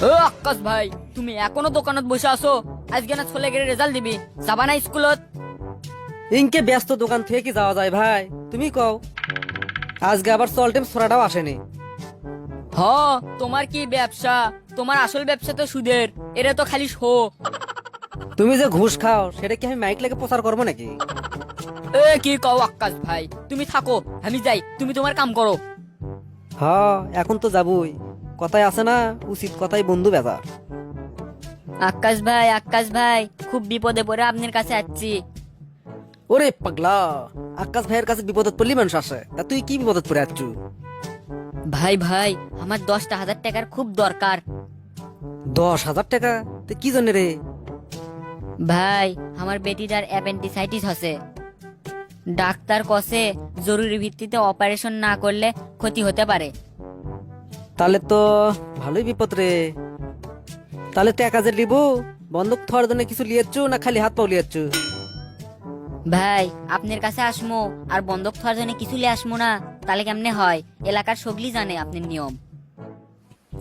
ও আকাশ ভাই, তুমি এখনো দোকানত বসে আছো? আজকে না ছোলে গেলে রেজাল্ট দিবি, যাবা না স্কুলত? ইনকে ব্যস্ত দোকান থেকে কি যাওয়া যায় ভাই, তুমি কও। আজকে আবার সল্টেম ছোড়াটাও আসেনি। হ, তোমার কি ব্যবসা? তোমার আসল ব্যবসা তো সুদের, এরা তো খালি শো। তুমি যে ঘুষ খাও সেটা কি আমি মাইক লেগে প্রচার করবো নাকি? এ কি কও আকাশ ভাই, তুমি থাকো, আমি যাই, তুমি তোমার কাম করো। হ্যাঁ, এখন তো যাবই। কথায় আছে না, উচিত কথাই বন্ধু বেজার। আকাশ ভাই, খুব বিপদে পড়ে আপনার কাছে আসছি। ওরে পাগলা, আকাশ ভাইয়ের কাছে বিপদত পড়লি মানুষ আসে, তা তুই কি বিপদত পড়ে আছু? ভাই, আমার 10,000 টাকার খুব দরকার। 10,000 টাকা? তো কি জন্য রে? ভাই, আমার বেটিটার অ্যাপেন্ডিসাইটিস হচ্ছে। ডাক্তার কসে জরুরি ভিত্তিতে অপারেশন না করলে ক্ষতি হতে পারে। তাহলে তো ভালোই বিপদ রে। তাহলে টাকা যে লিবো, বন্ধক থার জন্য কিছু লিয়েছু না খালি হাত পাও লিয়েছু? ভাই, আপনার কাছে আসমো আর বন্ধক থার জন্য কিছু লে আসমো না, তাহলে কেমনে হয়? এলাকার সগলি জানে আপনার নিয়ম।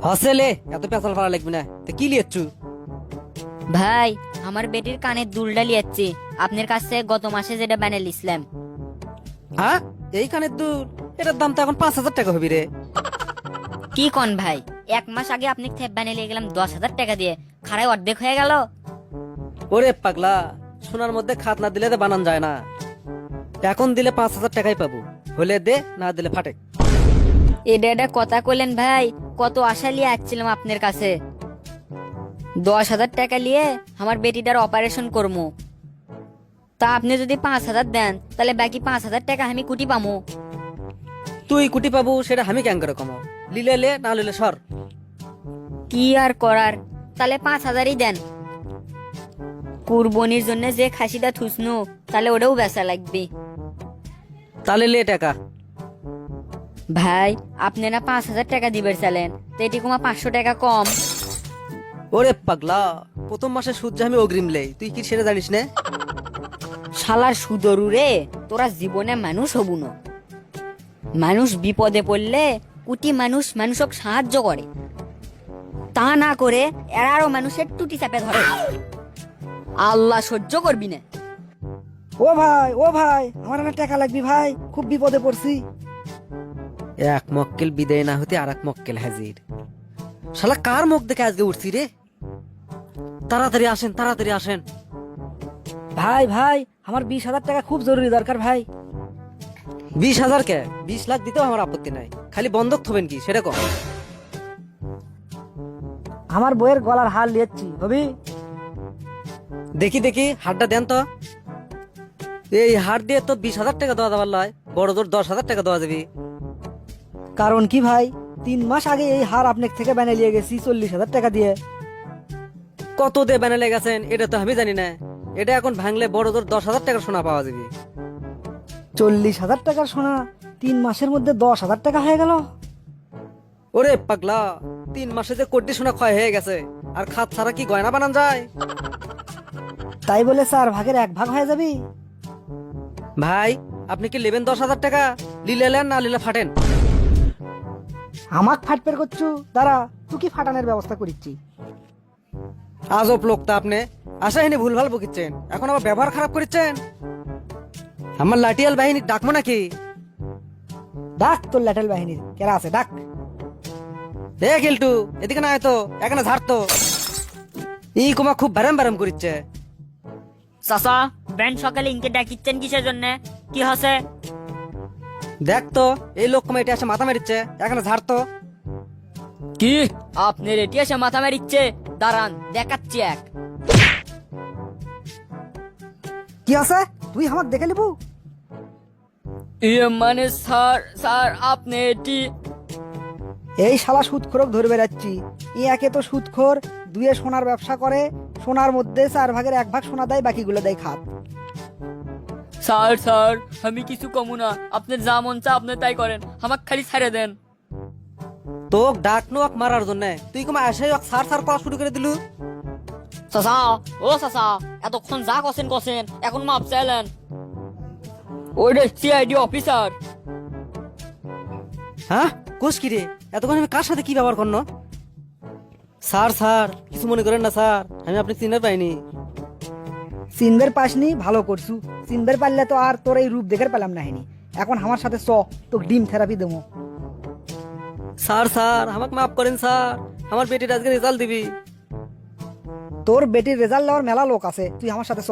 হসেলে এত পেঁচাল ফাড়া লাগবে না, তো কি লিয়েছু? ভাই, আমার বেটির কানের দুলটা লিয়াচ্ছি আপনার কাছে, গত মাসে যেটা বানিয়ে লিসলাম। হ্যাঁ, এইখানে দুল, এটার দাম তো এখন 5,000 টাকা হবি রে। কি কন ভাই, 1 মাস আগে আপনি থেপ বানিয়ে লিয়ে গেলাম 10,000 টাকা দিয়ে, খারাই অর্ধেক হয়ে গেল। ওরে পাগলা, সোনার মধ্যে খাত না দিলে তো বানান যায় না। এখন দিলে 5,000 টাকাই পাবো, হলে দে, না দিলে ফাটে। এটা কথা কইলেন ভাই, কত আশা নিয়ে আসছিলাম আপনার কাছে। 10,000 টাকা নিয়ে আমার বেটিটার অপারেশন করবো, তা আপনি যদি 5,000 দেন তাহলে বাকি 5,000 টাকা আমি কুটি পামু। তুই কুটি পাবো সেটা আমি কেন করে কমাও? লিলে লে, না লিলে সর। কি আর করার, তাহলে 5,000ই দেন। কুরবানির জন্য যে খাসিটা থুসনু, তাহলে ওটাও বেচা লাগবে। তাহলে লে টাকা। ভাই, আপনি না 5,000 টাকা দিবেন চালেন, তো এটি কমা 500 টাকা কম। ওরে পাগলা, প্রথম মাসে সুদ যে আমি অগ্রিম লেই, তুই কি সেটা জানিস না? শালার সুদরু রে, তোরা জীবনে মানুষ হবু না। মানুষ বিপদে পড়লে কুটি মানুষক সাহায্য করে, তা না করে এরারও মানুষের টুটি চাপে ধরে। আল্লাহ সহ্য করবি না। ও ভাই, আমার না টাকা লাগবে ভাই, খুব বিপদে পড়ছি। এক মক্কেল বিদায় না হতে আর এক মক্কেল হাজির। শালা কার মুখ দেখে আজকে উঠছি রে? তাড়াতাড়ি আসেন, তাড়াতাড়ি আসেন। ভাই, আমার 20,000 টাকা খুব জরুরি দরকার ভাই। 20,000 কে? 20 লাখ দিতেও আমার আপত্তি নাই, খালি বন্ধক থবেন কি সেটা কম। আমার বইয়ের গলার হার লিয়েছি, হবি? দেখি দেখি হারটা দেন তো। এই হার দিয়ে তো 20,000 টাকা দেওয়া যাবার লয়, বড় জোর 10,000 টাকা দেওয়া যাবে। কারণ কি ভাই, 3 মাস আগে এই হার আপনার থেকে বানিয়ে নিয়ে গেছি 40,000 টাকা দিয়ে। কত দিয়ে বানালে গেছেন এটা তো আমি জানি না। এটা এখন ভাঙলে বড় জোর 10,000 টাকার সোনা পাওয়া যাবে। 40,000 টাকার সোনা 3 মাসের মধ্যে 10,000 টাকা হয়ে গেল। ওরে পাগলা, 3 মাসে যে কোটি সোনা ক্ষয় হয়ে গেছে, আর খাত ছাড়া কি গয়না বানান যায়? তাই বলে 4 ভাগের 1 ভাগ হয়ে যাবি? ভাই, আপনি কি নেবেন 10,000 টাকা? লিলে নেন, না লিলে ফাটেন। আমাক ফাটপের করছু, দাঁড়া, তুই কি ফাটানোর ব্যবস্থা করিচ্ছি। আজব লোক তা আপনি, আশাহীনি ভুলভাল বকিচ্ছেন, এখন আবার ব্যবহার খারাপ করিচ্ছেন। আমার লাঠিয়াল বাহিনী ডাকবো নাকি? ডাক তোর ল্যাটেল বাহিনীর কেরা আছে, ডাক। এ গেলটু, এদিকে না হয়তো এখানে ঝাড়তো। ই কুমা খুব ব্যারাম ব্যারাম করিচ্ছে। চাচা, ব্যান্ড সকালে ইনকে ডাকিচ্ছেন কিসের জন্য? কি হসে? দেখ তো, এই লোক কুমা এটা এসে মাথা মারিচ্ছে, এখানে ঝাড়তো। কি আপনার এটি এসে মাথা মারিচ্ছে? দাঁড়ান, দেখাচ্ছি এক। কি আছে, তুই আমাকে দেখে নিবু? মানে স্যার আপনি এটি। এই শালা সুদখোরক ধরে বেড়াচ্ছি। একে তো সুদখোর, দুয়ে সোনার ব্যবসা করে, সোনার মধ্যে 4 ভাগের 1 ভাগ সোনা দেয়, বাকিগুলো দেয় খাত। স্যার আমি কিছু কমু না, আপনার যা মন চা আপনি তাই করেন, আমাকে খালি ছেড়ে দেন। তোক ডাক নোক মারার জন্য তুই কুমা এসে সার সার করা শুরু করে দিলু। চাচা, ও চাচা, এতক্ষণ যা কছেন এখন মাপ চাইলেন। ওই রে সিআইডি অফিসার। হ্যাঁ, কোষ কি রে? এতক্ষণ আমি কার সাথে কি ব্যবহার করনো? স্যার স্যার কিছু মনে করেন না স্যার, আমি আপনি চিনার পাইনি। চিনবের পাসনি, ভালো করছু। চিনবের পারলে তো আর তোর এই রূপ দেখে পেলাম না হেনি। এখন আমার সাথে চ, তোকে ডিম থেরাপি দেবো। স্যার স্যার আমাকে মাফ করেন স্যার, আমার বেটির আজকে রেজাল্ট দিবি। তোর বেটির রেজাল্ট দেওয়ার মেলা লোক আছে, তুই আমার সাথে চ।